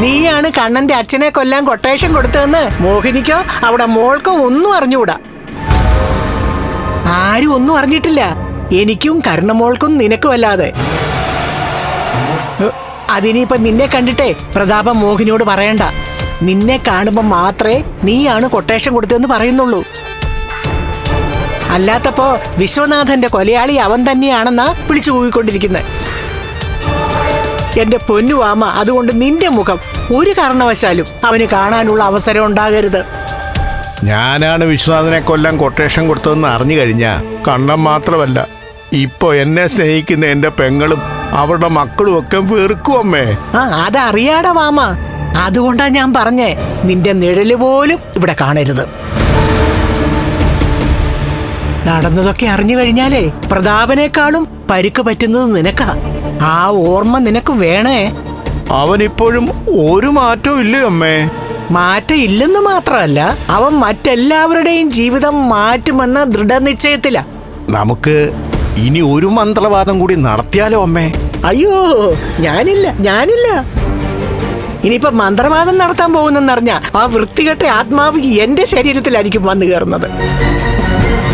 നീയാണ് കണ്ണന്റെ അച്ഛനെ കൊല്ലാൻ കൊട്ടേഷൻ കൊടുത്തതെന്ന് മോഹിനിക്കോ അവിടെ മോൾക്കോ ഒന്നും അറിഞ്ഞുകൂടാ. ആരും ഒന്നും അറിഞ്ഞിട്ടില്ല, എനിക്കും കർണമോൾക്കും നിനക്കും അല്ലാതെ. അതിനിപ്പോ നിന്നെ കണ്ടിട്ടേ പ്രതാപം മോഹിനിയോട് പറയണ്ട. നിന്നെ കാണുമ്പോ മാത്രമേ നീയാണ് കൊട്ടേഷൻ കൊടുത്തതെന്ന് പറയുന്നുള്ളൂ. അല്ലാത്തപ്പോ വിശ്വനാഥന്റെ കൊലയാളി അവൻ തന്നെയാണെന്നാ വിളിച്ചു കൂവിക്കൊണ്ടിരിക്കുന്നത്. എന്റെ പൊന്നു വാമ, അതുകൊണ്ട് നിന്റെ മുഖം ഒരു കാരണവശാലും അവന് കാണാനുള്ള അവസരം ഉണ്ടാകരുത്. ഞാനാണ് വിശ്വനാഥനെ കൊല്ലാൻ കൊട്ടേഷൻ കൊടുത്തതെന്ന് അറിഞ്ഞു കഴിഞ്ഞാ കണ്ണൻ മാത്രമല്ല, ഇപ്പൊ എന്നെ സ്നേഹിക്കുന്ന എന്റെ പെങ്ങളും അവരുടെ മക്കളും ഒക്കെ വെറുക്കും അമ്മേ. അതറിയാടാ വാമ, അതുകൊണ്ടാ ഞാൻ പറഞ്ഞേ നിന്റെ നിഴല് പോലും ഇവിടെ കാണരുത്. നടന്നതൊക്കെ അറിഞ്ഞു കഴിഞ്ഞാലേ പ്രതാപനേക്കാളും പരുക്ക് പറ്റുന്നത് നിനക്കാ. ആ ഓർമ്മ നിനക്ക് വേണേ. അവനിപ്പോഴും ഒരു മാറ്റവും ഇല്ലേ അമ്മേ? മാറ്റം ഇല്ലെന്ന് മാത്രമല്ല, അവൻ മറ്റെല്ലാവരുടെയും ജീവിതം മാറ്റുമെന്ന ദൃഢനിശ്ചയത്തില. നമുക്ക് ഇനി ഒരു മന്ത്രവാദം കൂടി നടത്തിയാലോ അമ്മേ? അയ്യോ, ഞാനില്ല. ഇനിയിപ്പോ മന്ത്രവാദം നടത്താൻ പോകുന്നെന്നറിഞ്ഞ ആ വൃത്തികെട്ട ആത്മാവ് എന്റെ ശരീരത്തിലായിരിക്കും വന്നു കയറുന്നത്.